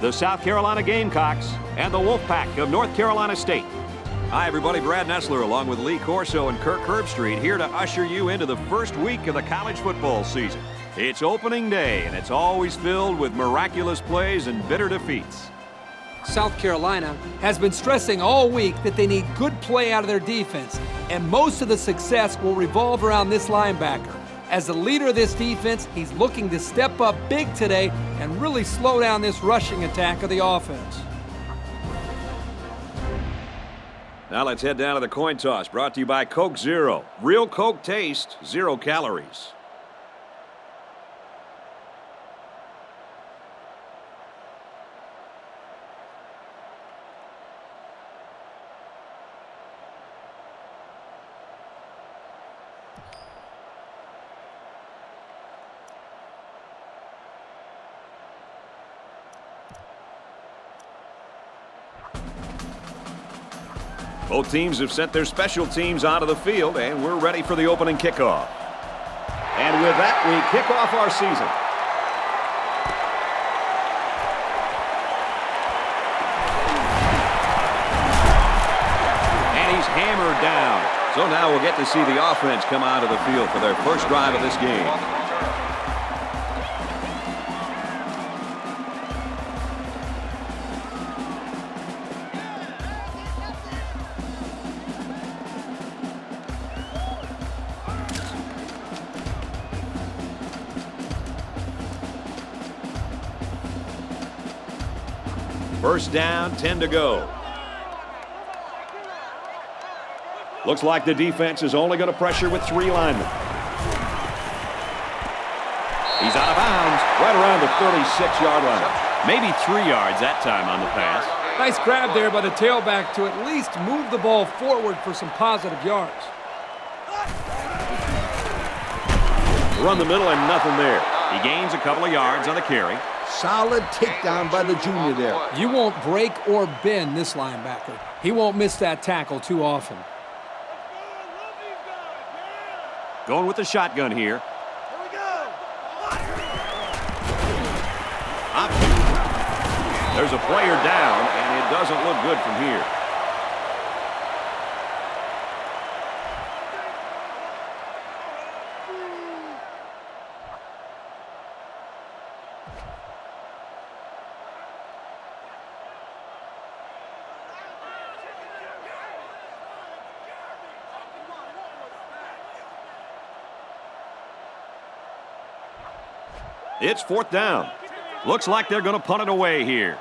the South Carolina Gamecocks, and the Wolfpack of North Carolina State. Hi, everybody. Brad Nessler along with Lee Corso and Kirk Herbstreit here to usher you into the first week of the college football season. It's opening day, and it's always filled with miraculous plays and bitter defeats. South Carolina has been stressing all week that they need good play out of their defense, and most of the success will revolve around this linebacker. As the leader of this defense, he's looking to step up big today and really slow down this rushing attack of the offense. Now let's head down to the coin toss, brought to you by Coke Zero. Real Coke taste, 0 calories. Both teams have sent their special teams onto the field, and we're ready for the opening kickoff. And with that, we kick off our season. And he's hammered down. So now we'll get to see the offense come onto the field for their first drive of this game. First down, 10 to go. Looks like the defense is only going to pressure with 3 linemen. He's out of bounds, right around the 36-yard line. Maybe 3 yards that time on the pass. Nice grab there by the tailback to at least move the ball forward for some positive yards. Run the middle and nothing there. He gains a couple of yards on the carry. Solid takedown by the junior there. You won't break or bend this linebacker. He won't miss that tackle too often. Going with the shotgun here. There's a player down, and it doesn't look good from here. It's 4th down. Looks like they're going to punt it away here.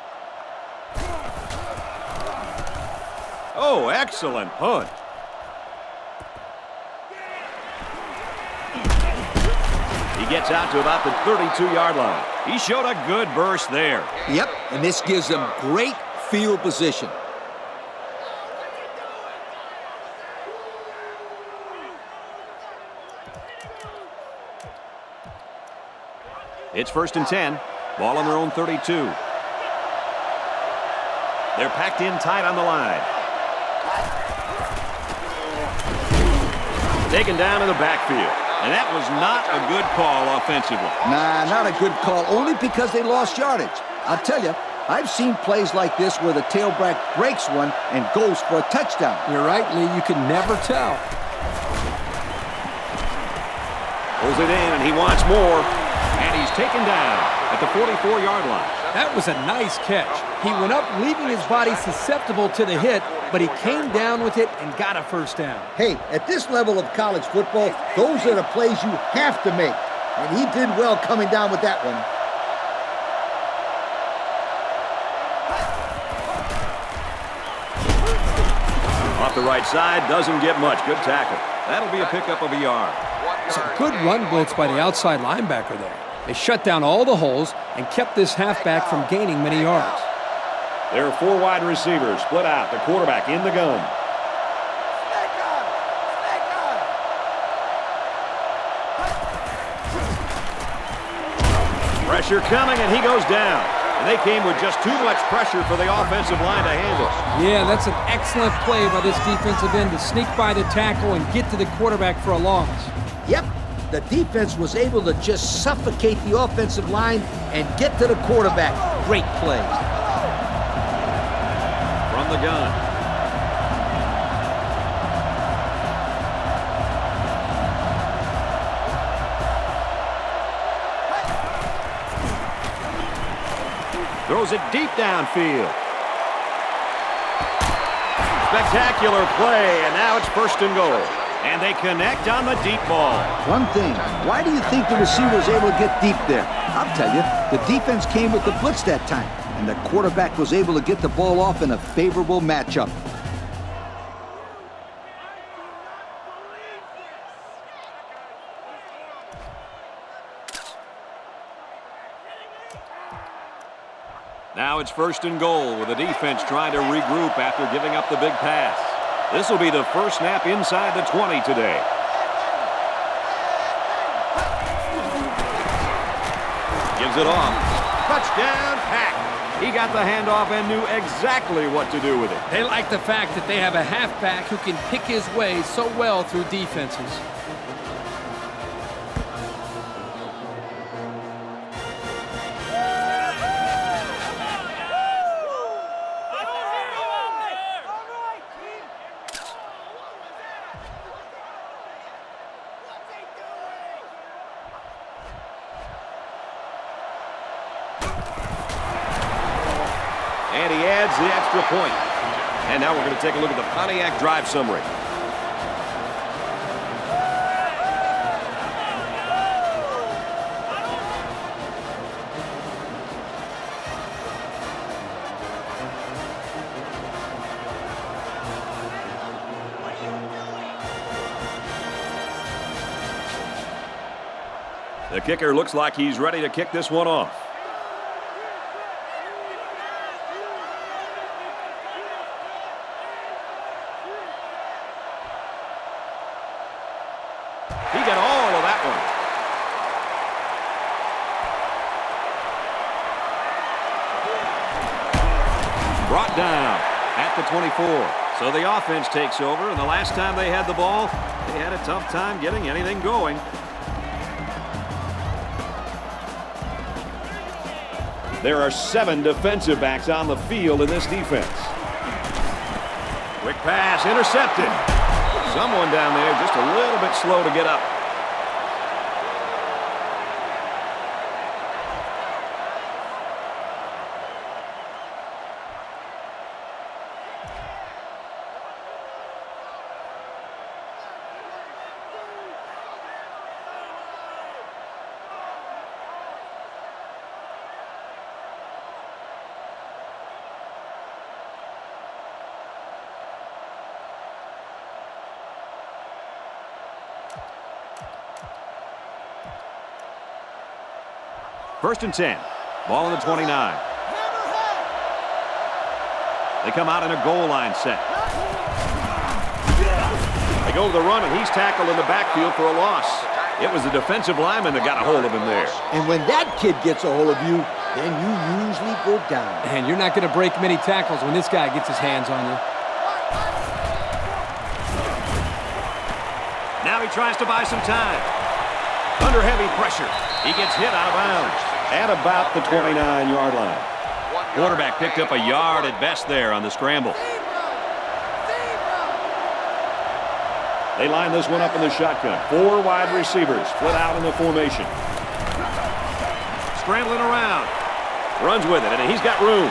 Oh, excellent punt. He gets out to about the 32-yard line. He showed a good burst there. Yep, and this gives them great field position. It's 1st and 10. Ball on their own 32. They're packed in tight on the line. Taken down in the backfield. And that was not a good call offensively. Nah, not a good call, only because they lost yardage. I'll tell you, I've seen plays like this where the tailback breaks one and goes for a touchdown. You're right, Lee. You can never tell. Pulls it in, and he wants more. And he's taken down at the 44-yard line. That was a nice catch. He went up, leaving his body susceptible to the hit, but he came down with it and got a first down. Hey, at this level of college football, those are the plays you have to make. And he did well coming down with that one. Off the right side, doesn't get much. Good tackle. That'll be a pickup of a yard. It's a good run blitz by the outside linebacker there. They shut down all the holes and kept this halfback from gaining many yards. There are 4 wide receivers split out. The quarterback in the gun. Pressure coming, and he goes down. And they came with just too much pressure for the offensive line to handle. Yeah, that's an excellent play by this defensive end to sneak by the tackle and get to the quarterback for a loss. Yep, The defense was able to just suffocate the offensive line and get to the quarterback. Great play. From the gun. Throws it deep downfield. Spectacular play, and now it's 1st and goal. And they connect on the deep ball. One thing, why do you think the receiver was able to get deep there? I'll tell you, the defense came with the blitz that time, and the quarterback was able to get the ball off in a favorable matchup. Now it's 1st and goal with the defense trying to regroup after giving up the big pass. This will be the first snap inside the 20 today. Gives it off. Touchdown, Pack. He got the handoff and knew exactly what to do with it. They like the fact that they have a halfback who can pick his way so well through defenses. And he adds the extra point. And now we're going to take a look at the Pontiac drive summary. The kicker looks like he's ready to kick this one off. He got all of that one. Brought down at the 24. So the offense takes over, and the last time they had the ball, they had a tough time getting anything going. There are 7 defensive backs on the field in this defense. Quick pass, intercepted. Someone down there just a little bit slow to get up. First and 10. Ball on the 29. They come out in a goal line set. They go to the run, and he's tackled in the backfield for a loss. It was the defensive lineman that got a hold of him there. And when that kid gets a hold of you, then you usually go down. And you're not going to break many tackles when this guy gets his hands on you. Now he tries to buy some time. Under heavy pressure. He gets hit out of bounds at about the 29-yard line. Quarterback picked up a yard at best there on the scramble. They line this one up in the shotgun. 4 wide receivers split out in the formation. Scrambling around. Runs with it, and he's got room.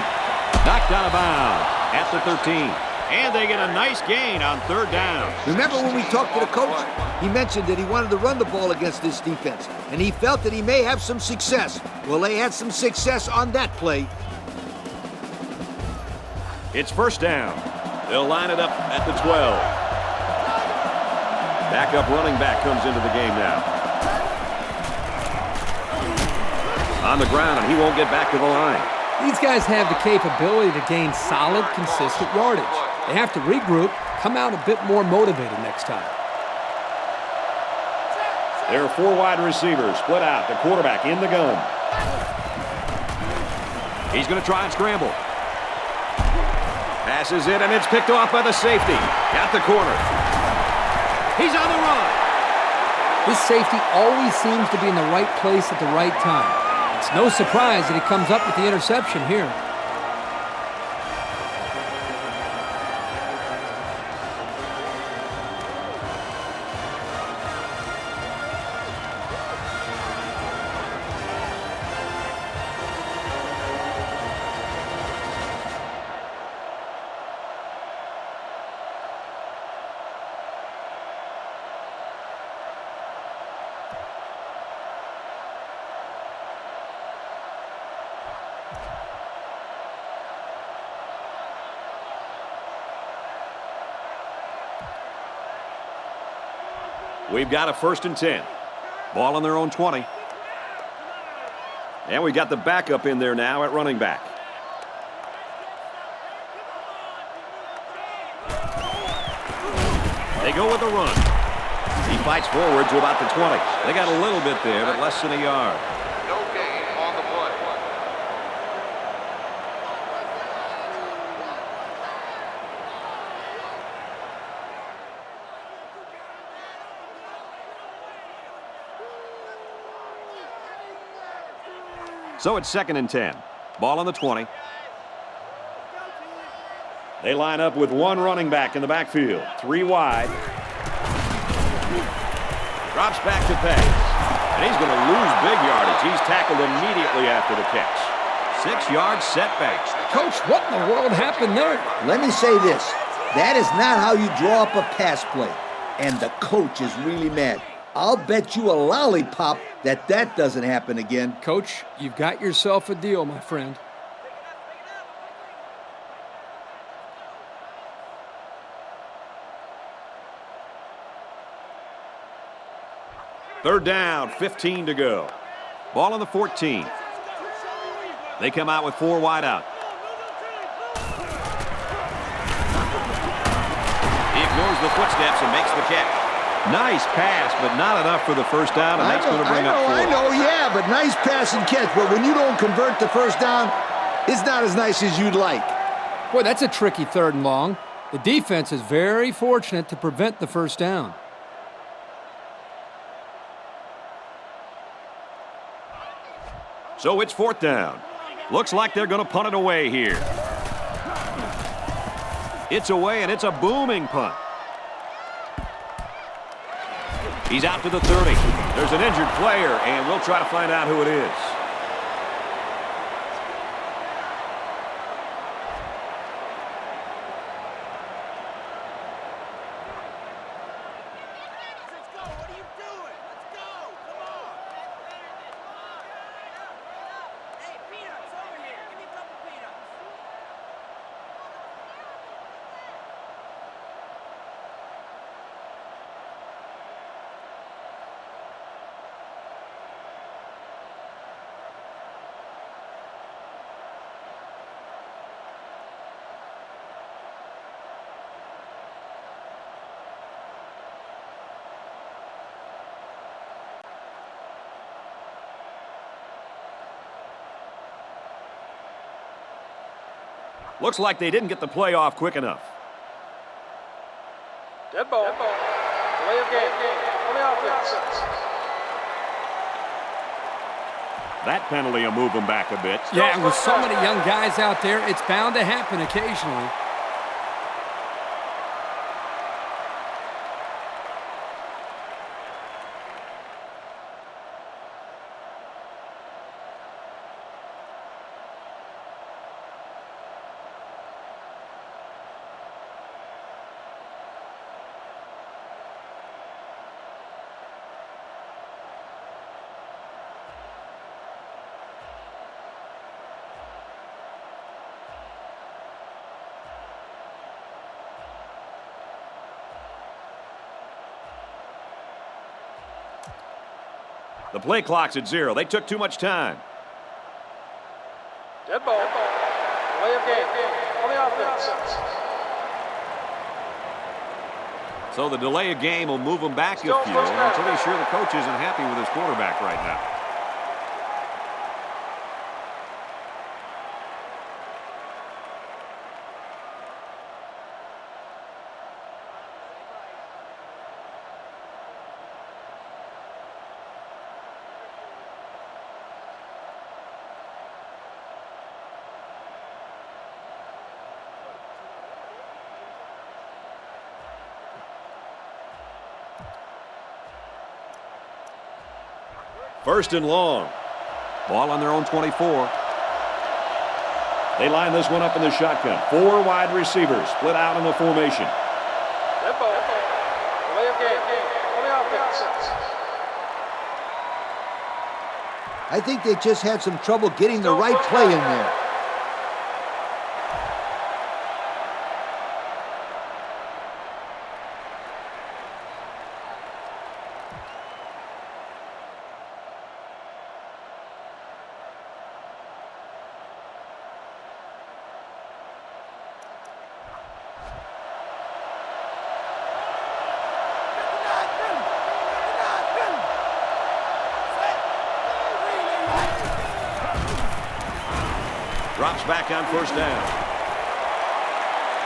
Knocked out of bounds at the 13. And they get a nice gain on 3rd down. Remember when we talked to the coach? He mentioned that he wanted to run the ball against this defense, and he felt that he may have some success. Well, they had some success on that play. It's 1st down. They'll line it up at the 12. Backup running back comes into the game now. On the ground, and he won't get back to the line. These guys have the capability to gain solid, consistent yardage. They have to regroup, come out a bit more motivated next time. There are 4 wide receivers split out. The quarterback in the gun. He's going to try and scramble. Passes it, and it's picked off by the safety. Got the corner. He's on the run. This safety always seems to be in the right place at the right time. It's no surprise that he comes up with the interception here. We've got a 1st and 10. Ball on their own 20. And we got the backup in there now at running back. They go with the run. He fights forward to about the 20. They got a little bit there, but less than a yard. No gain on the play. So it's 2nd and 10. Ball on the 20. They line up with one running back in the backfield. 3 wide. Drops back to pass. And he's going to lose big yardage. He's tackled immediately after the catch. 6-yard setback. Coach, what in the world happened there? Let me say this. That is not how you draw up a pass play. And the coach is really mad. I'll bet you a lollipop that doesn't happen again. Coach, you've got yourself a deal, my friend. Third down, 15 to go. Ball on the 14. They come out with 4 wide out. He ignores the footsteps and makes the catch. Nice pass, but not enough for the first down, and that's going to bring up 4. I know, yeah, but nice pass and catch. But when you don't convert the first down, it's not as nice as you'd like. Boy, that's a tricky 3rd and long. The defense is very fortunate to prevent the first down. So it's 4th down. Looks like they're going to punt it away here. It's away, and it's a booming punt. He's out to the 30. There's an injured player, and we'll try to find out who it is. Looks like they didn't get the play off quick enough. Dead ball. Delay of game. On the offense. That penalty will move them back a bit. Yeah, and with so many young guys out there, it's bound to happen occasionally. The play clock's at 0. They took too much time. Dead ball. Delay of game. On the offense. So the delay of game will move them back a few. I'm pretty sure the coach isn't happy with his quarterback right now. First and long. Ball on their own 24. They line this one up in the shotgun. 4 wide receivers split out in the formation. Tempo. Delay of game. On the offense. I think they just had some trouble getting the right play in there. Drops back on first down.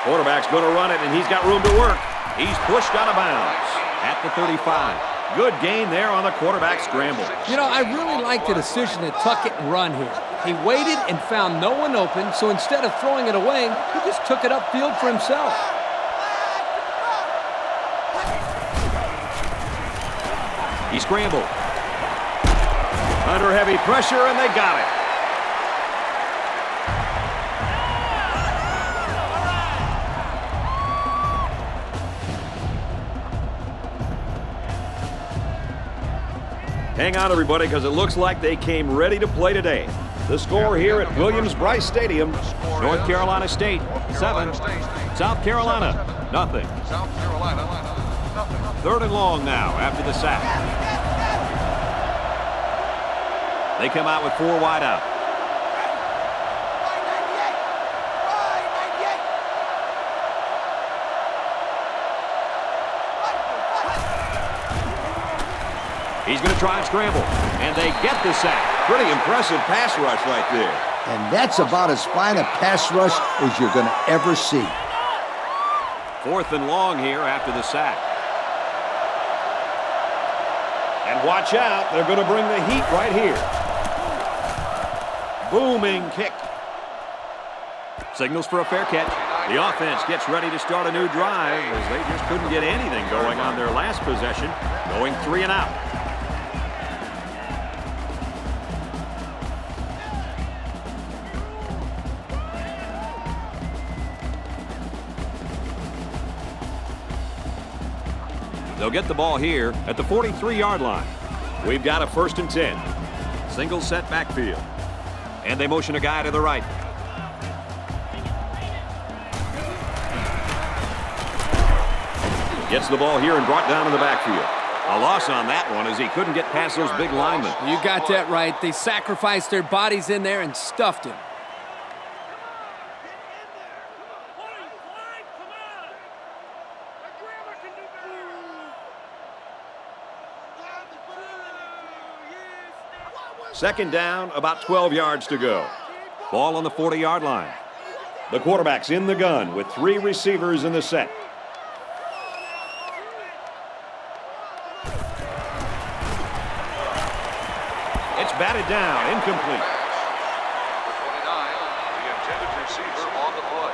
Quarterback's going to run it, and he's got room to work. He's pushed out of bounds at the 35. Good gain there on the quarterback scramble. You know, I really like the decision to tuck it and run here. He waited and found no one open, so instead of throwing it away, he just took it upfield for himself. He scrambled. Under heavy pressure, and they got it. Hang on, everybody, because it looks like they came ready to play today. The score here at Williams-Brice Stadium, North Carolina State, 7. South Carolina, nothing. South Carolina, nothing. Third and long now after the sack. They come out with 4 wide out. He's going to try and scramble, and they get the sack. Pretty impressive pass rush right there. And that's about as fine a pass rush as you're going to ever see. 4th and long here after the sack. And watch out, they're going to bring the heat right here. Booming kick. Signals for a fair catch. The offense gets ready to start a new drive as they just couldn't get anything going on their last possession, going 3 and out. They'll get the ball here at the 43-yard line. We've got a 1st and 10. Single set backfield. And they motion a guy to the right. Gets the ball here and brought down in the backfield. A loss on that one as he couldn't get past those big linemen. You got that right. They sacrificed their bodies in there and stuffed him. Second down, about 12 yards to go. Ball on the 40-yard line. The quarterback's in the gun with 3 receivers in the set. It's batted down, incomplete. Number 29, the intended receiver on the play.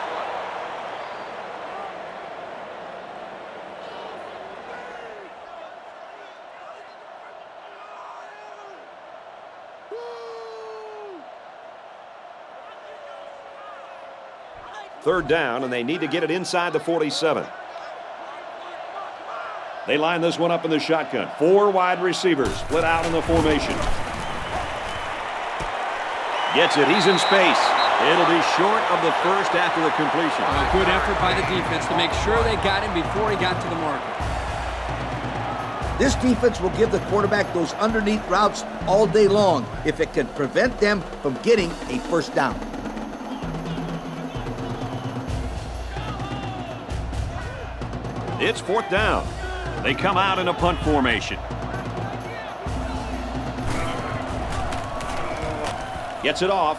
Third down, and they need to get it inside the 47. They line this one up in the shotgun. 4 wide receivers split out in the formation. Gets it. He's in space. It'll be short of the first after the completion. A good effort by the defense to make sure they got him before he got to the marker. This defense will give the quarterback those underneath routes all day long if it can prevent them from getting a first down. It's 4th down. They come out in a punt formation. Gets it off.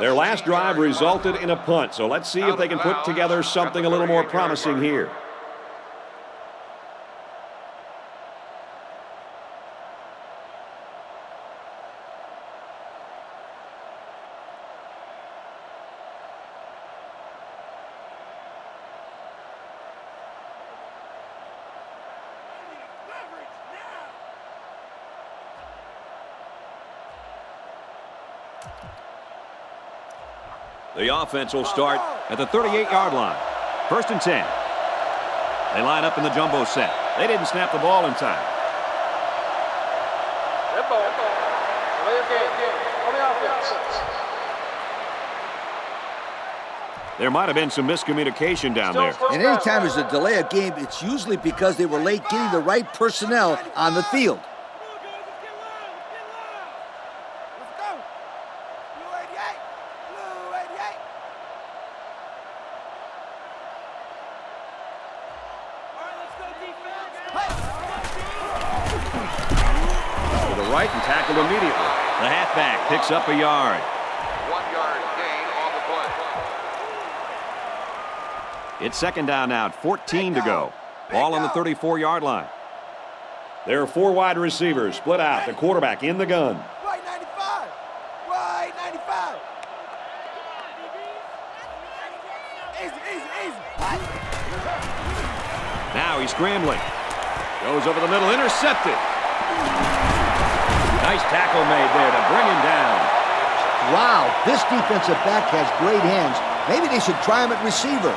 Their last drive resulted in a punt, so let's see if they can put together something a little more promising here. The offense will start at the 38-yard line. 1st and 10. They line up in the jumbo set. They didn't snap the ball in time. Red ball. Delay of game. On the offense. There might have been some miscommunication down there. And anytime there's a delay of game, it's usually because they were late getting the right personnel on the field. To the right and tackled immediately. The halfback picks up a yard. 1 yard gain on the play. It's 2nd down now, 14 to go. Ball on the 34-yard line. There are 4 wide receivers split out. The quarterback in the gun. Right 95. Right 95. Easy. Now he's scrambling. Goes over the middle, intercepted. Nice tackle made there to bring him down. Wow, this defensive back has great hands. Maybe they should try him at receiver.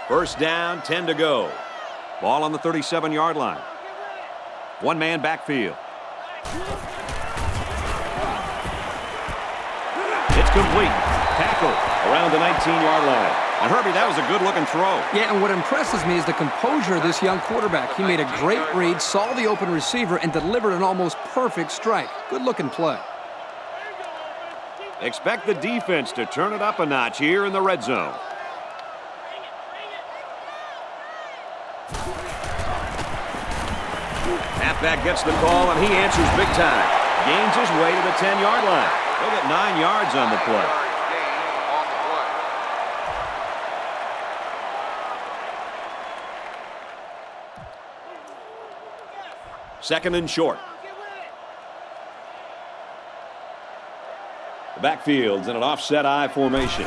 First down, 10 to go. Ball on the 37-yard line. 1-man backfield. It's complete. Tackle around the 19-yard line. And Herbie, that was a good-looking throw. Yeah, and what impresses me is the composure of this young quarterback. He made a great read, saw the open receiver, and delivered an almost perfect strike. Good-looking play. Expect the defense to turn it up a notch here in the red zone. Halfback gets the call, and he answers big time. Gains his way to the 10-yard line. They'll get 9 yards on the play. Second and short. The backfield's in an offset I formation.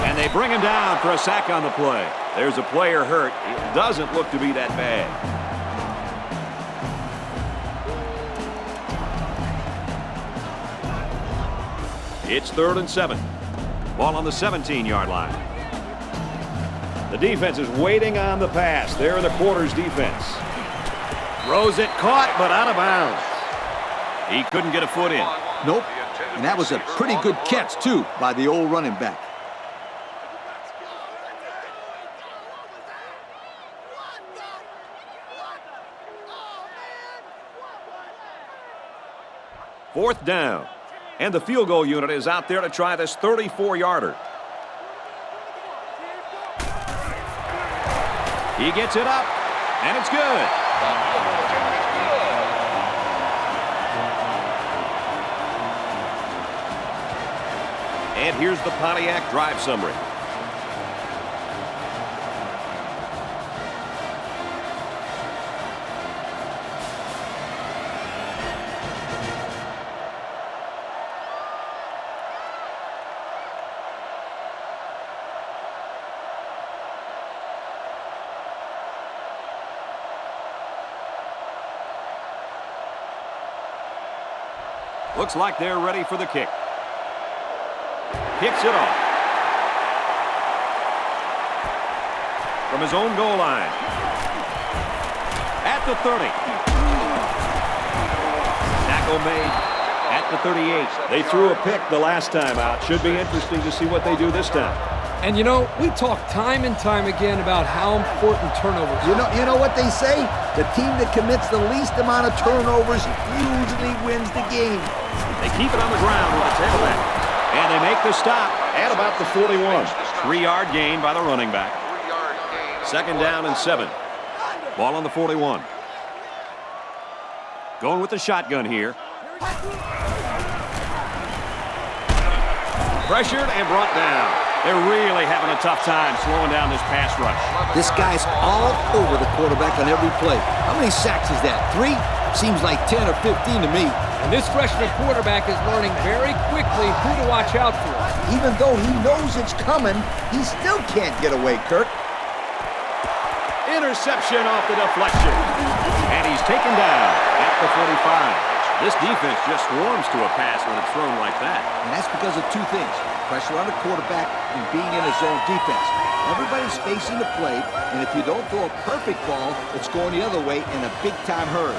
And they bring him down for a sack on the play. There's a player hurt. It doesn't look to be that bad. It's 3rd and 7. Ball on the 17-yard line. The defense is waiting on the pass. They're in the quarters defense. Throws it, caught, but out of bounds. He couldn't get a foot in. Nope. And that was a pretty good catch, too, by the old running back. Fourth down. And the field goal unit is out there to try this 34-yarder. He gets it up, and it's good. And here's the Pontiac drive summary. Looks like they're ready for the kick. Kicks it off. From his own goal line. At the 30. Tackle made at the 38. They threw a pick the last time out. Should be interesting to see what they do this time. And, you know, we talk time and time again about how important turnovers are. You know what they say? The team that commits the least amount of turnovers usually wins the game. They keep it on the ground with the tailback. And And they make the stop At about the 41. 3-yard gain by the running back. 3-yard gain. Second down and 7. Ball on the 41. Going with the shotgun here. Pressured and brought down. They're really having a tough time slowing down this pass rush. This guy's all over the quarterback on every play. How many sacks is that? 3? Seems like 10 or 15 to me. And this freshman quarterback is learning very quickly who to watch out for. Even though he knows it's coming, he still can't get away, Kirk. Interception off the deflection. And he's taken down at the 45. This defense just swarms to a pass when it's thrown like that. And that's because of 2 things. Pressure on the quarterback and being in his zone defense. Everybody's facing the play, and if you don't throw a perfect ball, it's going the other way in a big-time hurry.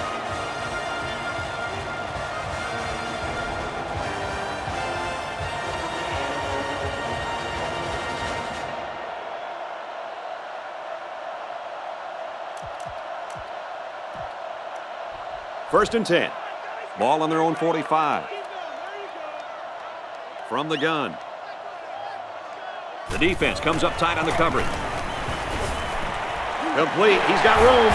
First and 10. Ball on their own 45. From the gun. The defense comes up tight on the coverage. Complete. He's got room.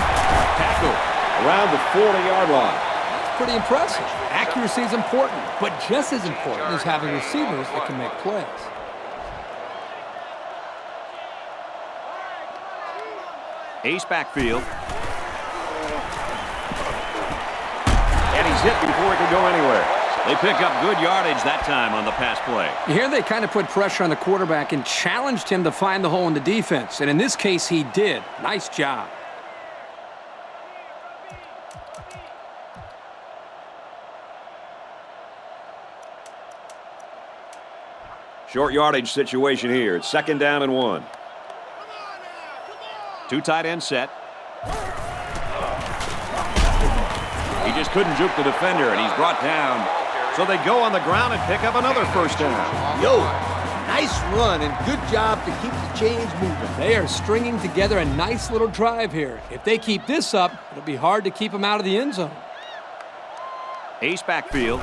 Tackle Around the 40-yard line. It's pretty impressive. Accuracy is important, but just as important is having receivers that can make plays. Ace backfield. And he's hit before he could go anywhere. They pick up good yardage that time on the pass play. Here they kind of put pressure on the quarterback and challenged him to find the hole in the defense. And in this case, he did. Nice job. Short yardage situation here. It's second down and 1. 2 tight end set. He just couldn't juke the defender, and he's brought down. So they go on the ground and pick up another first down. Yo, nice run and good job to keep the chains moving. They are stringing together a nice little drive here. If they keep this up, it'll be hard to keep them out of the end zone. Ace backfield.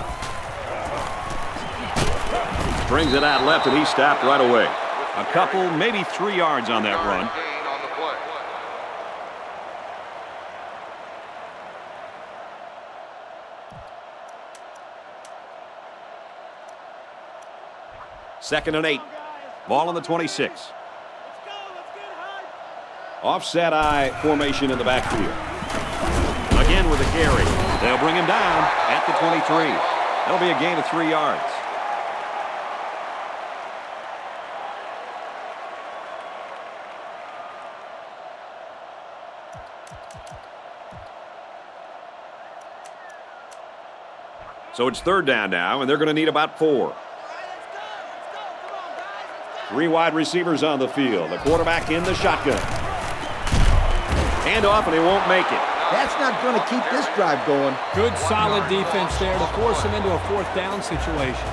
Brings it out left, and he stopped right away. A couple, maybe 3 yards on that run. Gain on the play. Second and 8. Ball on the 26. Offset eye formation in the backfield. Again with a carry. They'll bring him down at the 23. That'll be a gain of 3 yards. So it's third down now, and they're going to need about 4. 3 wide receivers on the field. The quarterback in the shotgun. Hand off, and he won't make it. That's not going to keep this drive going. Good, solid defense there to force him into a 4th down situation.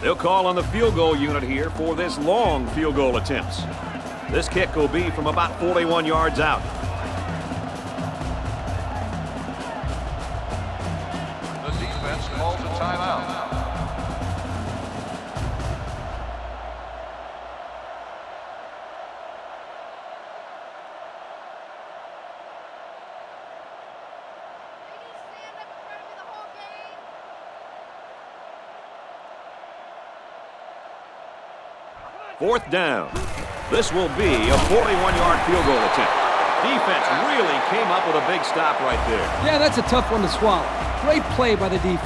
They'll call on the field goal unit here for this long field goal attempts. This kick will be from about 41 yards out. The defense calls a timeout. Fourth down. This will be a 41-yard field goal attempt. Defense really came up with a big stop right there. Yeah, that's a tough one to swallow. Great play by the defense.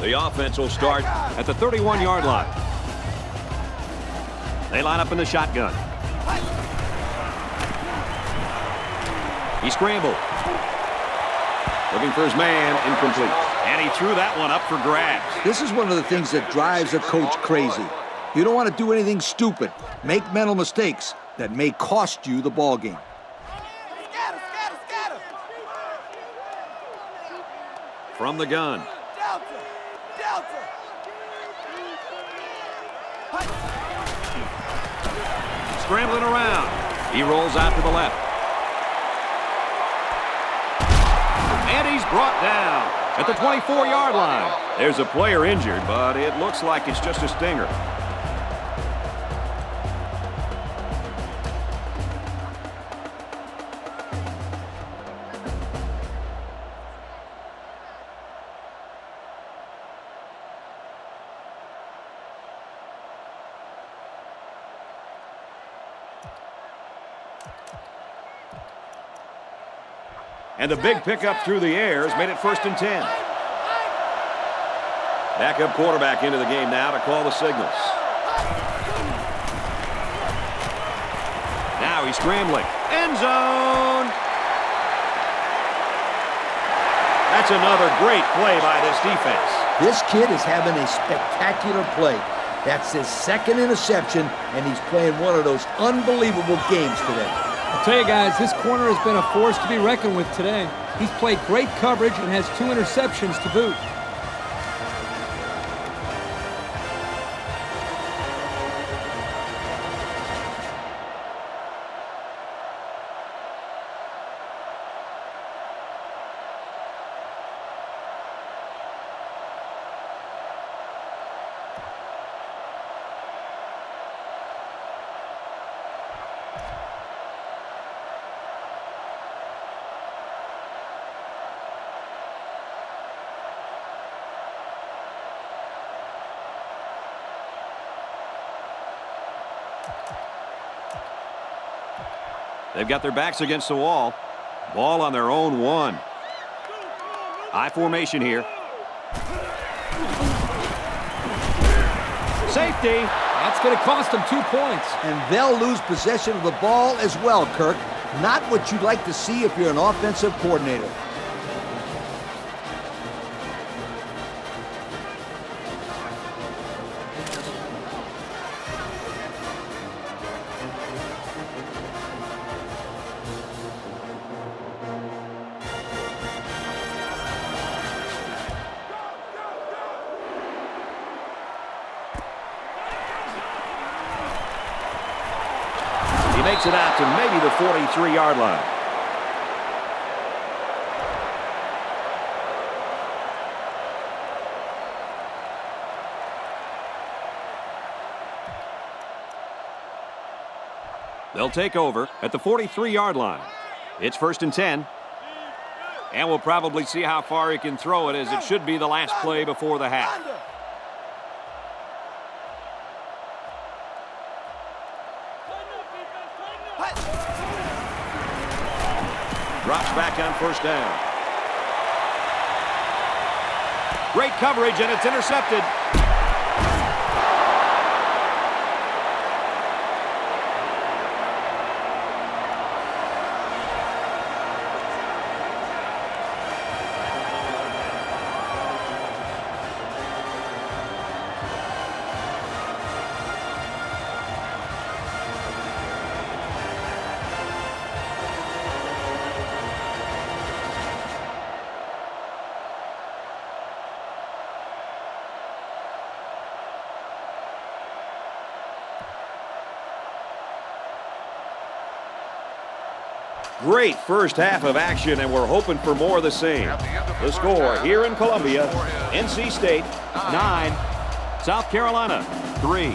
The offense will start at the 31-yard line. They line up in the shotgun. He scrambled. Looking for his man, incomplete. And he threw that one up for grabs. This is one of the things that drives a coach crazy. You don't want to do anything stupid. Make mental mistakes that may cost you the ball game. Scatter, scatter, scatter. from the gun. Delta! Delta! Scrambling around. He rolls out to the left. And he's brought down at the 24-yard line. There's a player injured, but it looks like it's just a stinger. And the big pickup through the air has made it 1st and 10. Backup quarterback into the game now to call the signals. Now he's scrambling. End zone. That's another great play by this defense. This kid is having a spectacular play. That's his 2nd interception, and he's playing one of those unbelievable games today. I'll tell you guys, this corner has been a force to be reckoned with today. He's played great coverage and has 2 interceptions to boot. They've got their backs against the wall. Ball on their own 1. I formation here. Safety. That's going to cost them 2 points. And they'll lose possession of the ball as well, Kirk. Not what you'd like to see if you're an offensive coordinator. Makes it out to maybe the 43-yard line. They'll take over at the 43-yard line. It's 1st and 10. And we'll probably see how far he can throw it, as it should be the last play before the half. Drops back on 1st down. Great coverage, and it's intercepted. Great first half of action, and we're hoping for more of the same. The score here in Columbia, NC State 9, South Carolina 3.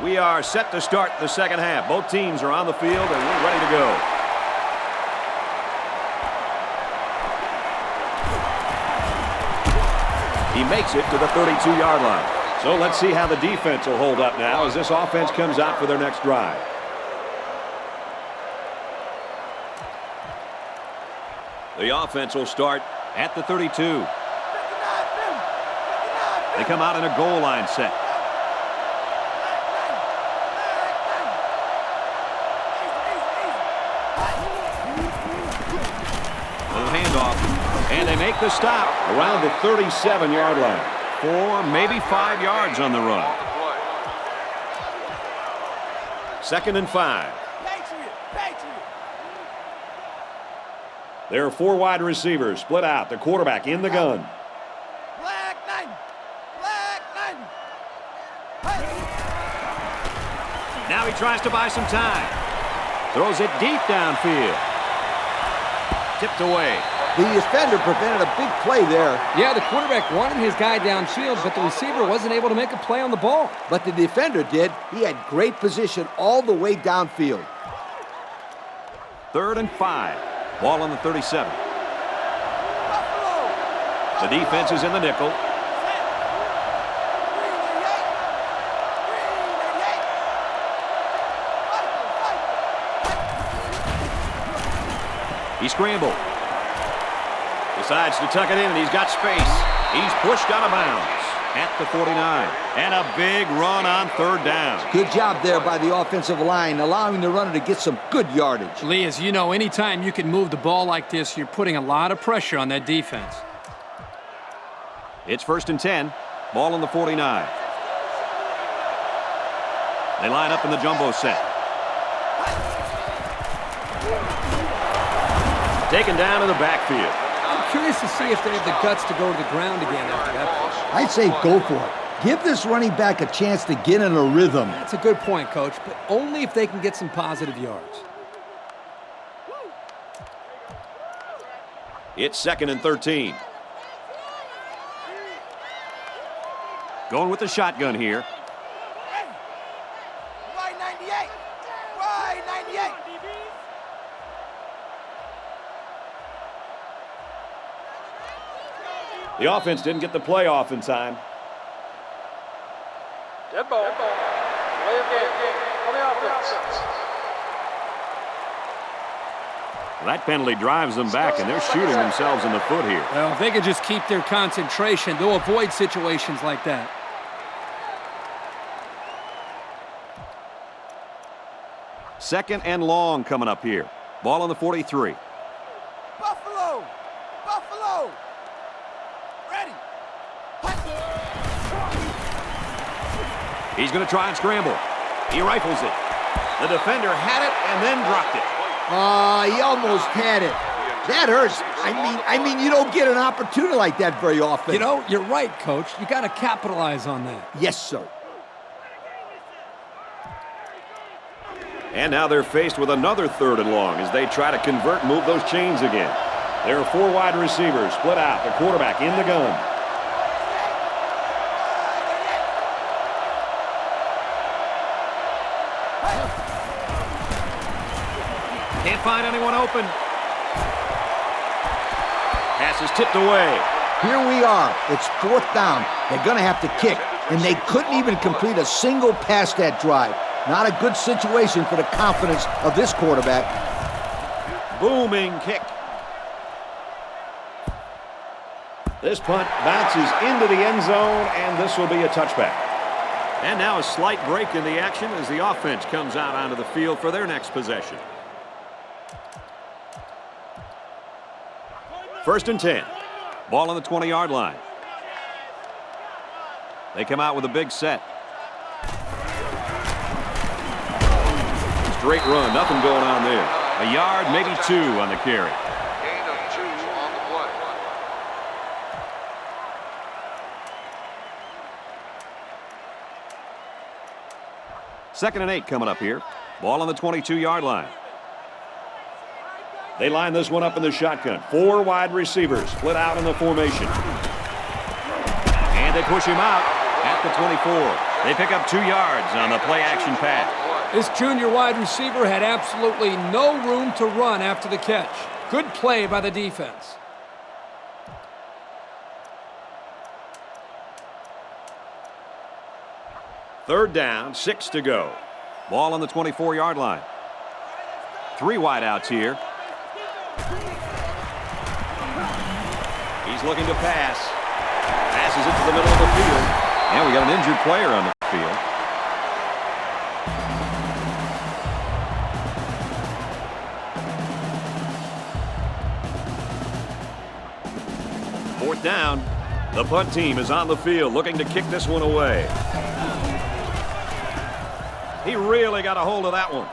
We are set to start the second half. Both teams are on the field, and we're ready to go. He makes it to the 32-yard line. So let's see how the defense will hold up now as this offense comes out for their next drive. The offense will start at the 32. They come out in a goal line set. And they make the stop. Around the 37-yard line. 4, maybe 5 yards on the run. 2nd and 5. Patriot, Patriot. There are 4 wide receivers split out. The quarterback in the gun. Black 9. Black 9. Hey. Now he tries to buy some time. Throws it deep downfield. Tipped away. The defender prevented a big play there. Yeah, the quarterback wanted his guy downfield, but the receiver wasn't able to make a play on the ball. But the defender did. He had great position all the way downfield. 3rd and 5. Ball on the 37. Buffalo. The defense is in the nickel. Green 88. He scrambled. Decides to tuck it in, and he's got space. He's pushed out of bounds at the 49. And a big run on 3rd down. Good job there by the offensive line, allowing the runner to get some good yardage. Lee, as you know, anytime you can move the ball like this, you're putting a lot of pressure on that defense. It's 1st and 10. Ball on the 49. They line up in the jumbo set. Taken down in the backfield. I'm curious to see if they have the guts to go to the ground again after that play. I'd say go for it. Give this running back a chance to get in a rhythm. That's a good point, Coach, but only if they can get some positive yards. It's 2nd and 13. Going with the shotgun here. Right 98. Right 98. The offense didn't get the play off in time. Dead ball. Delay of game. On the offense. That penalty drives them back, and they're shooting themselves in the foot here. Well, if they can just keep their concentration, they'll avoid situations like that. Second and long coming up here. Ball on the 43. Buffalo. Buffalo. Ready. He's going to try and scramble. He rifles it. The defender had it and then dropped it. He almost had it. That hurts. I mean, you don't get an opportunity like that very often. You know, you're right, Coach. You got to capitalize on that. Yes, sir. And now they're faced with another 3rd and long as they try to convert and move those chains again. There are 4 wide receivers split out. The quarterback in the gun. Can't find anyone open. Pass is tipped away. Here we are. It's 4th down. They're going to have to kick, and they couldn't even complete a single pass that drive. Not a good situation for the confidence of this quarterback. Booming kick. This punt bounces into the end zone, and this will be a touchback. And now a slight break in the action as the offense comes out onto the field for their next possession. 1st and 10. Ball on the 20-yard line. They come out with a big set. Straight run, nothing going on there. A yard, maybe 2 on the carry. Gain of 2 on the play. 2nd and 8 coming up here. Ball on the 22-yard line. They line this one up in the shotgun. 4 wide receivers split out in the formation. And they push him out at the 24. They pick up 2 yards on the play-action pass. This junior wide receiver had absolutely no room to run after the catch. Good play by the defense. Third down, 6 to go. Ball on the 24-yard line. 3 wideouts here. He's looking to pass. Passes it to the middle of the field. And we got an injured player on the field. down. The punt team is on the field looking to kick this one away. He really got a hold of that one.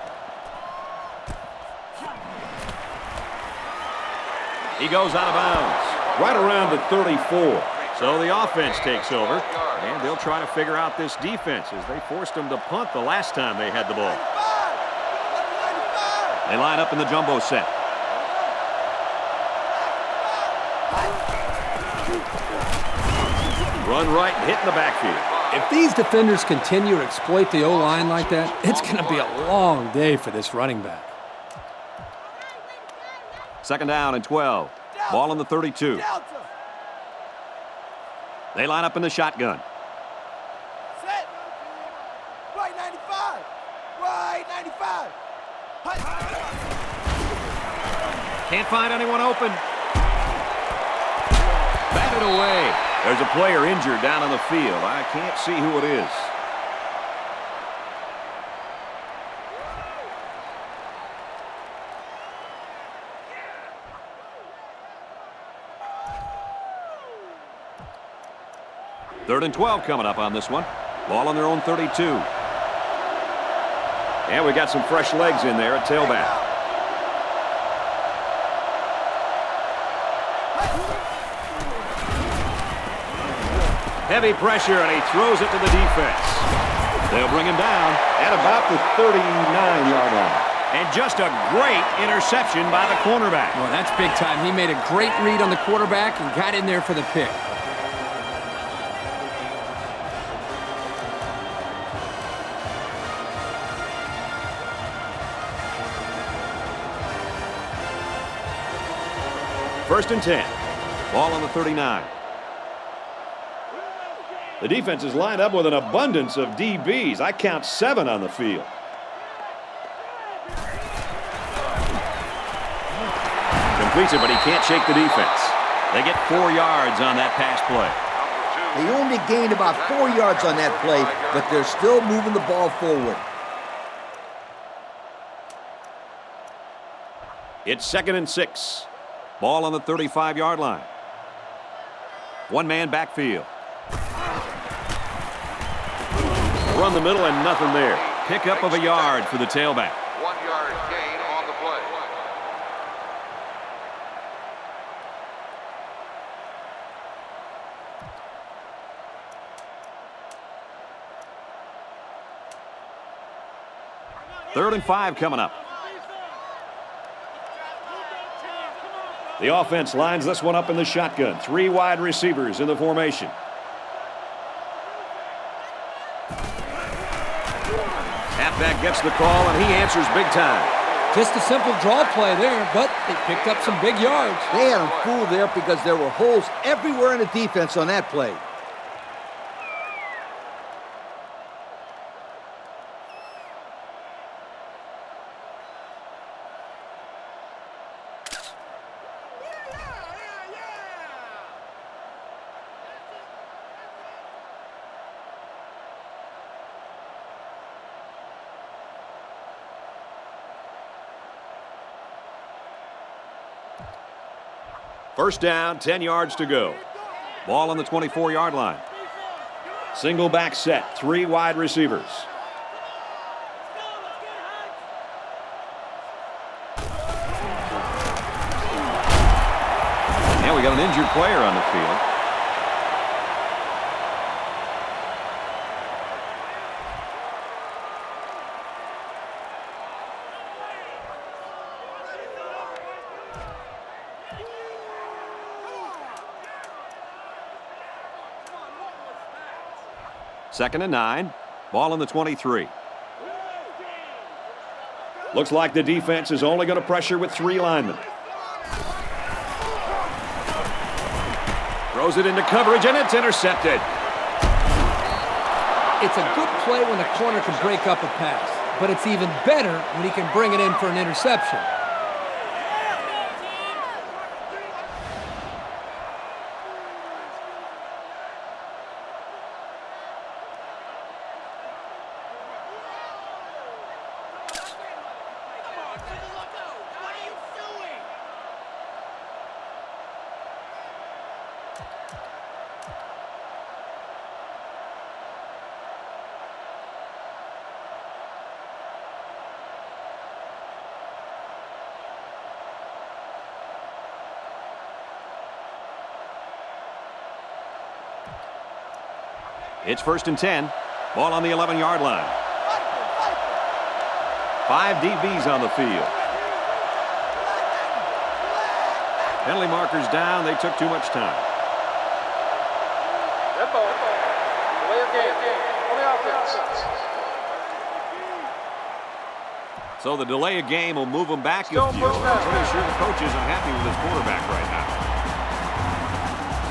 He goes out of bounds right around the 34. So the offense takes over, and they'll try to figure out this defense as they forced them to punt the last time they had the ball. They line up in the jumbo set. Run right and hit in the backfield. If these defenders continue to exploit the O-line like that, it's going to be a long day for this running back. Second down and 12. Ball on the 32. They line up in the shotgun. Set. Right 95. Right 95. Can't find anyone open. Batted away. There's a player injured down on the field. I can't see who it is. Third and 12 coming up on this one. Ball on their own 32. And we got some fresh legs in there at tailback. Heavy pressure, and he throws it to the defense. They'll bring him down At about the 39-yard line. and just a great interception by the cornerback. Well, that's big time. He made a great read on the quarterback and got in there for the pick. First and 10. Ball on the 39. The defense is lined up with an abundance of DBs. I count 7 on the field. Completes it, but he can't shake the defense. They get 4 yards on that pass play. They only gained about 4 yards on that play, but they're still moving the ball forward. It's second and 6. Ball on the 35-yard line. One-man backfield. Run the middle and nothing there. Pickup of a yard for the tailback. 1 yard gain on the play. Third and 5 coming up. The offense lines this one up in the shotgun. 3 wide receivers in the formation. Halfback gets the call, and he answers big time. Just a simple draw play there, but they picked up some big yards. They had him fooled there because there were holes everywhere in the defense on that play. First down, 10 yards to go. Ball on the 24-yard line. Single back set. 3 wide receivers. And we got an injured player on the field. Second and 9. Ball on the 23. Looks like the defense is only going to pressure with 3 linemen. Throws it into coverage, and it's intercepted. It's a good play when the corner can break up a pass, but it's even better when he can bring it in for an interception. It's 1st and 10. Ball on the 11-yard line. 5 DBs on the field. Penalty markers down. They took too much time. Red ball. Delay of game. On the offense. So the delay of game will move him back a few. Still I'm first down. pretty sure the coach isn't happy with his quarterback right now.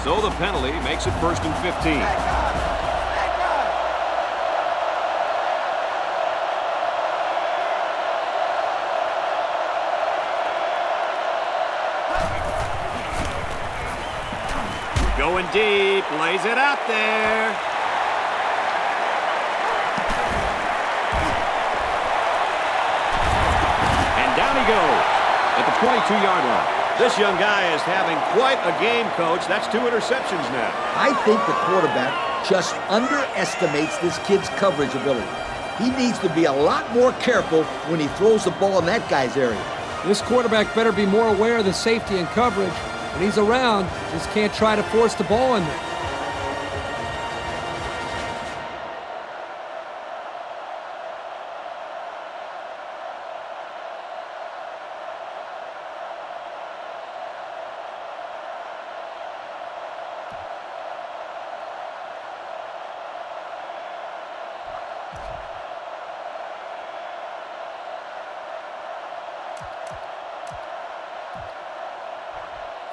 So the penalty makes it 1st and 15. Going deep, lays it out there. And down he goes at the 22-yard line. This young guy is having quite a game, Coach. That's 2 interceptions now. I think the quarterback just underestimates this kid's coverage ability. He needs to be a lot more careful when he throws the ball in that guy's area. This quarterback better be more aware of the safety and coverage. When he's around, just can't try to force the ball in there.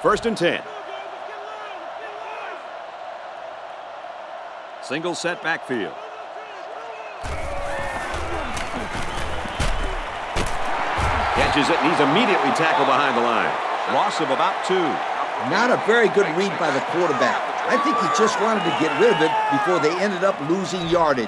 First and 10. Single set backfield. Catches it, and he's immediately tackled behind the line. Loss of about 2. Not a very good read by the quarterback. I think he just wanted to get rid of it before they ended up losing yardage.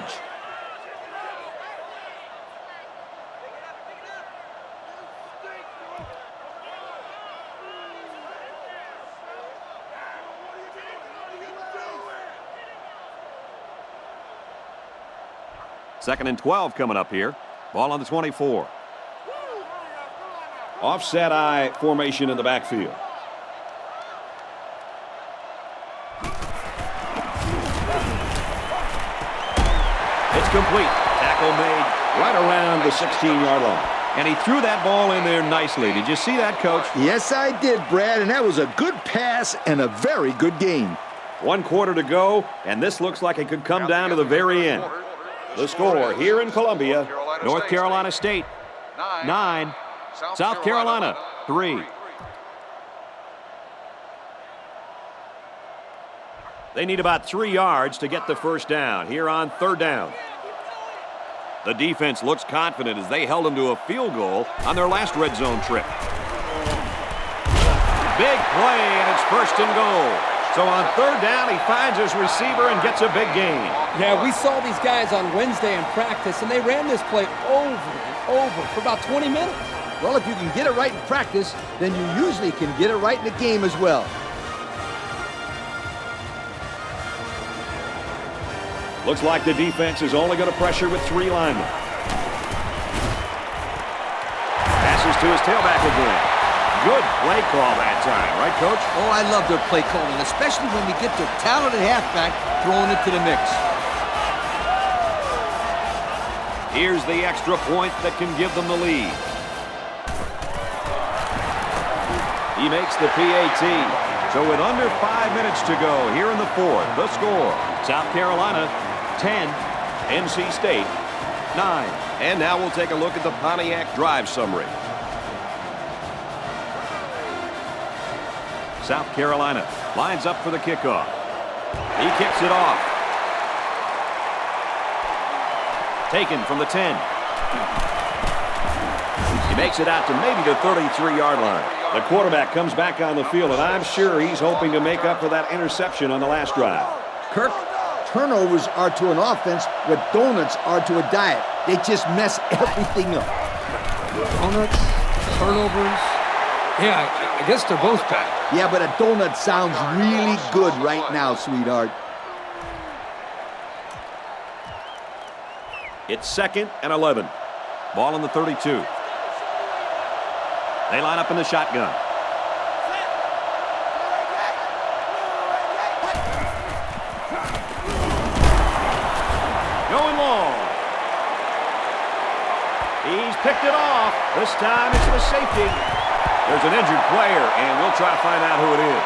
Second and 12 coming up here. Ball on the 24. Offset I formation in the backfield. It's complete. Tackle made right around the 16-yard line. And he threw that ball in there nicely. Did you see that, Coach? Yes, I did, Brad, and that was a good pass and a very good game. 1 quarter to go, and this looks like it could come down to the very end. The score here in Columbia, North Carolina State, 9, South Carolina, 3. They need about 3 yards to get the first down here on 3rd down. The defense looks confident as they held them to a field goal on their last red zone trip. Big play, and it's 1st and goal. So on 3rd down, he finds his receiver and gets a big gain. Yeah, we saw these guys on Wednesday in practice, and they ran this play over and over for about 20 minutes. Well, if you can get it right in practice, then you usually can get it right in the game as well. Looks like the defense is only going to pressure with 3 linemen. Passes to his tailback again. Good play call that time, right, Coach? Oh, I love their play calling, especially when we get their talented halfback thrown into the mix. Here's the extra point that can give them the lead. He makes the PAT. So with under 5 minutes to go here in the 4th, the score, South Carolina 10, NC State 9. And now we'll take a look at the Pontiac drive summary. South Carolina lines up for the kickoff. He kicks it off. Taken from the 10. He makes it out to maybe the 33-yard line. The quarterback comes back on the field, and I'm sure he's hoping to make up for that interception on the last drive. Kirk, turnovers are to an offense what donuts are to a diet. They just mess everything up. Donuts, turnovers. Yeah, I guess they're both bad. Yeah, but a donut sounds really good right now, sweetheart. It's 2nd and 11. Ball on the 32. They line up in the shotgun. He's picked it off. This time it's the safety. There's an injured player, and we'll try to find out who it is.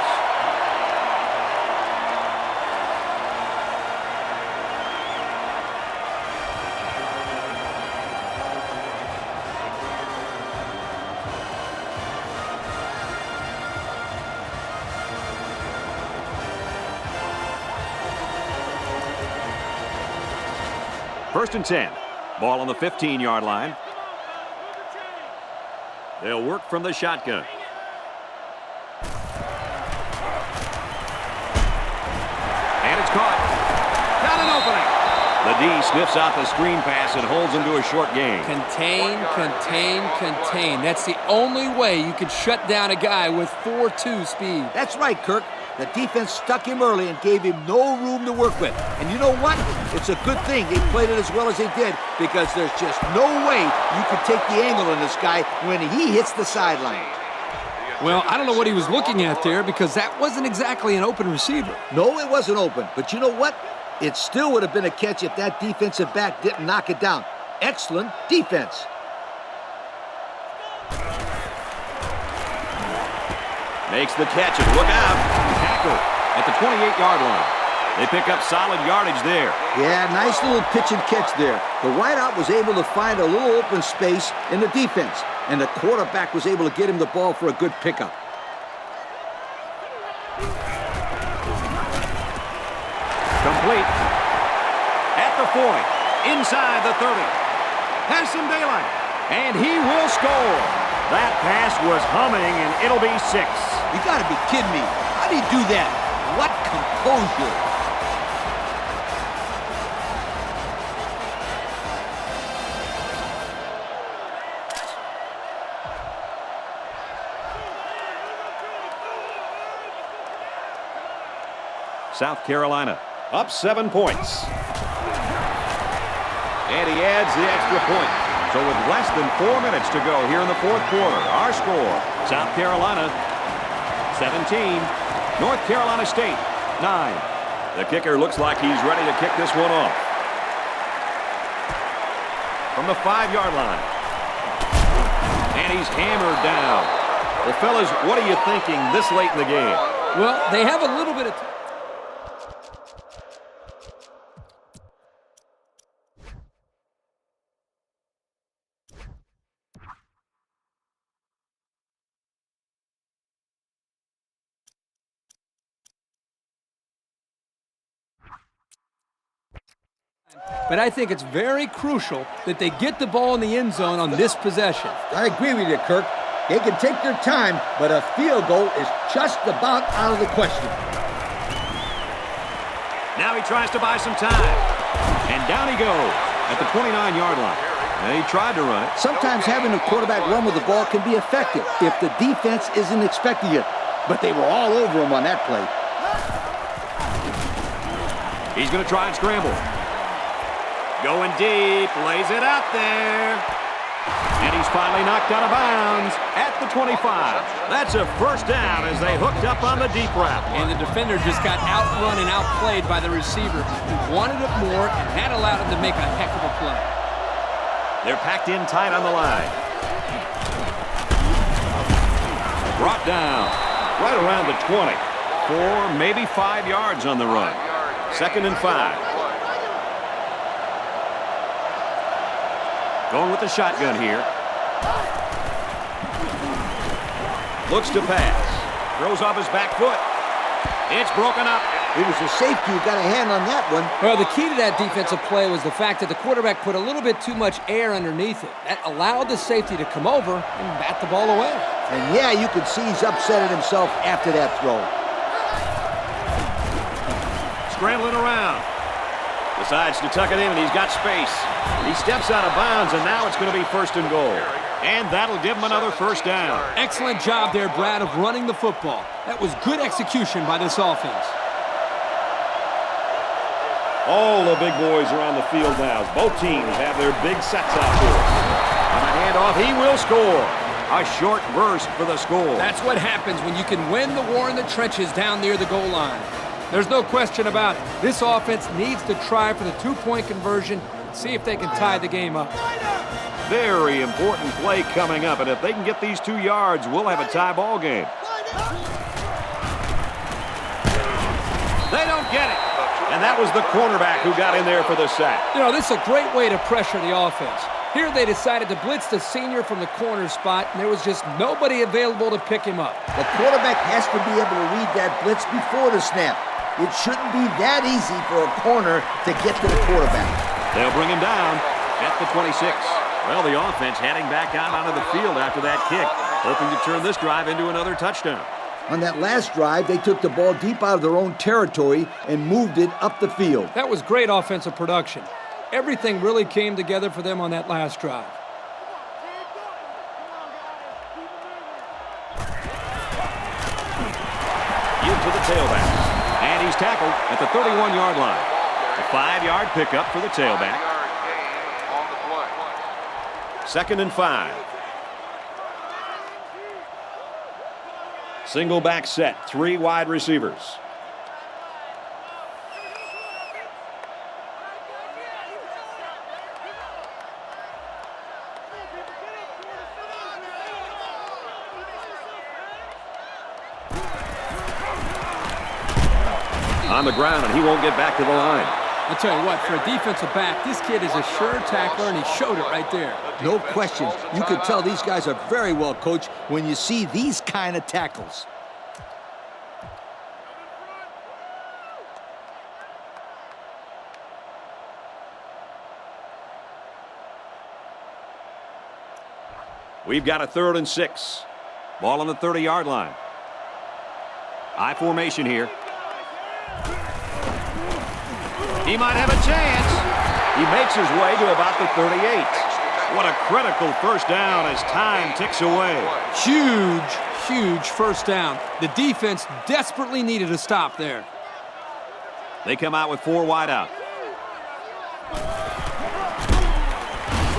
First and 10. Ball on the 15-yard line. They'll work from the shotgun. And it's caught. Got an opening. The D sniffs out the screen pass and holds him to a short gain. Contain, contain, contain. That's the only way you can shut down a guy with 4.2 speed. That's right, Kirk. The defense stuck him early and gave him no room to work with. And you know what? It's a good thing they played it as well as they did, because there's just no way you can take the angle on this guy when he hits the sideline. Well, I don't know what he was looking at there, because that wasn't exactly an open receiver. No, it wasn't open. But you know what? It still would have been a catch if that defensive back didn't knock it down. Excellent defense. Makes the catch, and look out. Tackle at the 28-yard line. They pick up solid yardage there. Yeah, nice little pitch and catch there. The wideout was able to find a little open space in the defense, and the quarterback was able to get him the ball for a good pickup. Complete. At the 40. Inside the 30. Has some daylight. And he will score. That pass was humming, and it'll be 6. You gotta be kidding me. How do you do that? What composure. South Carolina up 7 points. And he adds the extra point. So with less than 4 minutes to go here in the fourth quarter, our score, South Carolina 17, North Carolina State 9. The kicker looks like he's ready to kick this one off. From the 5-yard line. And he's hammered down. Well, fellas, what are you thinking this late in the game? Well, they have a little bit of time. But I think it's very crucial that they get the ball in the end zone on this possession. I agree with you, Kirk. They can take their time, but a field goal is just about out of the question. Now he tries to buy some time. And down he goes at the 29-yard line. And he tried to run it. Sometimes having a quarterback run with the ball can be effective if the defense isn't expecting it. But they were all over him on that play. He's going to try and scramble. Going deep, lays it out there. And he's finally knocked out of bounds at the 25. That's a first down as they hooked up on the deep route. And the defender just got outrun and outplayed by the receiver. He wanted it more, and that allowed him to make a heck of a play. They're packed in tight on the line. Brought down right around the 20. 4, maybe 5 yards on the run. 2nd and 5. Going with the shotgun here. Looks to pass. Throws off his back foot. It's broken up. It was a safety who got a hand on that one. Well, the key to that defensive play was the fact that the quarterback put a little bit too much air underneath it. That allowed the safety to come over and bat the ball away. And yeah, you can see he's upset at himself after that throw. Scrambling around. Decides to tuck it in, and he's got space. He steps out of bounds, and now it's going to be 1st and goal. And that'll give him another first down. Excellent job there, Brad, of running the football. That was good execution by this offense. All the big boys are on the field now. Both teams have their big sets out for it. On a handoff, he will score. A short burst for the score. That's what happens when you can win the war in the trenches down near the goal line. There's no question about it. This offense needs to try for the 2-point conversion and see if they can tie the game up. Very important play coming up, and if they can get these 2 yards, we'll have a tie ball game. They don't get it. And that was the cornerback who got in there for the sack. You know, this is a great way to pressure the offense. Here they decided to blitz the senior from the corner spot, and there was just nobody available to pick him up. The quarterback has to be able to read that blitz before the snap. It shouldn't be that easy for a corner to get to the quarterback. They'll bring him down at the 26. Well, the offense heading back out onto the field after that kick, hoping to turn this drive into another touchdown. On that last drive, they took the ball deep out of their own territory and moved it up the field. That was great offensive production. Everything really came together for them on that last drive. Into the tailback. And he's tackled at the 31-yard line. A 5-yard pickup for the tailback. 5-yard gain on the play. 2nd and 5. Single back set, 3 wide receivers. On the ground, and he won't get back to the line. I'll tell you what, for a defensive back, this kid is a sure tackler, and he showed it right there. No question. You can tell these guys are very well coached when you see these kind of tackles. We've got a 3rd and 6. Ball on the 30-yard line. I formation here. He might have a chance. He makes his way to about the 38. What a critical first down as time ticks away. Huge first down. The defense desperately needed a stop there. They come out with 4 wide out.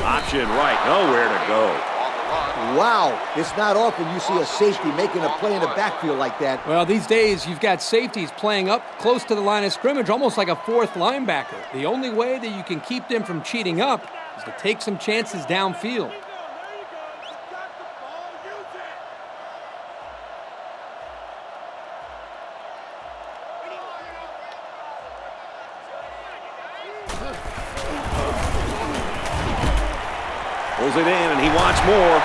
Option right, nowhere to go. Wow, it's not often you see a safety making a play in the backfield like that. Well, these days you've got safeties playing up close to the line of scrimmage, almost like a 4th linebacker. The only way that you can keep them from cheating up is to take some chances downfield. Pulls it in, and he wants more.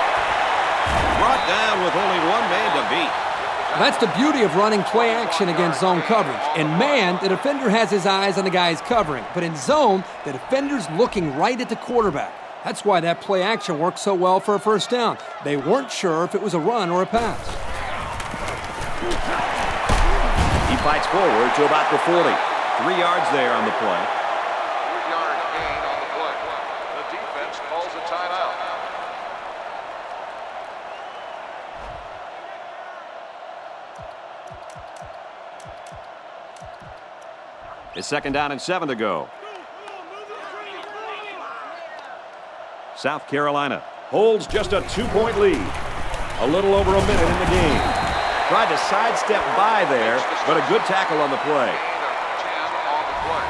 Brought down with only 1 man to beat. That's the beauty of running play action against zone coverage. In man, the defender has his eyes on the guys covering. But in zone, the defender's looking right at the quarterback. That's why that play action worked so well for a first down. They weren't sure if it was a run or a pass. He fights forward to about the 40. 3 yards there on the play. 3-yard gain on the play. The defense calls a timeout. It's 2nd down and 7 to go. South Carolina holds just a 2-point lead. A little over a minute in the game. Tried to sidestep by there, but a good tackle on the play. Gain of 10 on the play.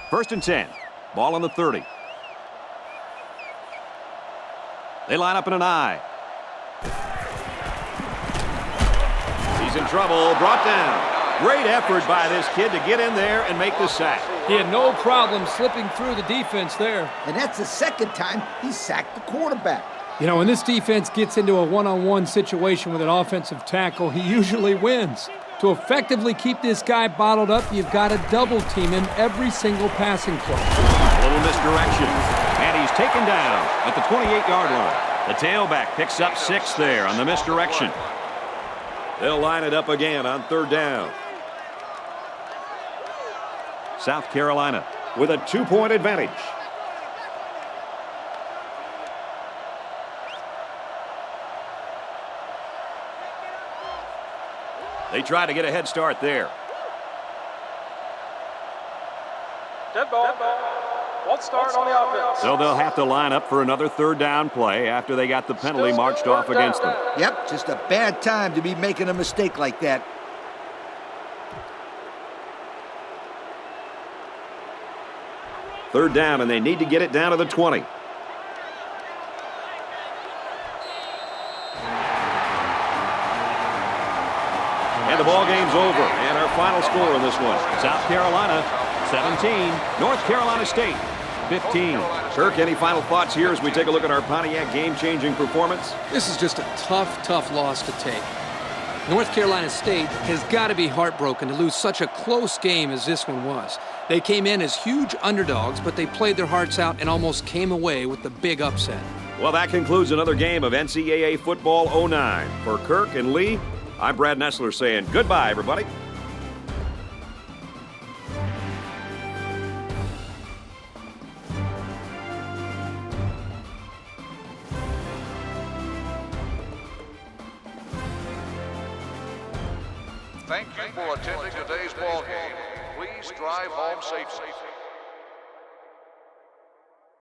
First and 10. Ball on the 30. They line up in an I. He's in trouble. Brought down. Great effort by this kid to get in there and make the sack. He had no problem slipping through the defense there. And that's the 2nd time he sacked the quarterback. You know, when this defense gets into a one-on-one situation with an offensive tackle, he usually wins. To effectively keep this guy bottled up, you've got to double team him every single passing play. A little misdirection. And he's taken down at the 28-yard line. The tailback picks up 6 there on the misdirection. They'll line it up again on 3rd down. South Carolina with a 2-point advantage. They try to get a head start there. Dead ball. One start on the offense. So they'll have to line up for another 3rd down play after they got the penalty marched off against them. Yep, just a bad time to be making a mistake like that. Third down, and they need to get it down to the 20. And the ball game's over. And our final score in this one, South Carolina 17, North Carolina State 15. Kirk, any final thoughts here as we take a look at our Pontiac game-changing performance? This is just a tough loss to take. North Carolina State has got to be heartbroken to lose such a close game as this one was. They came in as huge underdogs, but they played their hearts out and almost came away with the big upset. Well, that concludes another game of NCAA Football 09. For Kirk and Lee, I'm Brad Nessler saying goodbye, everybody. Thank you for attending today's ball game. Please drive home safely.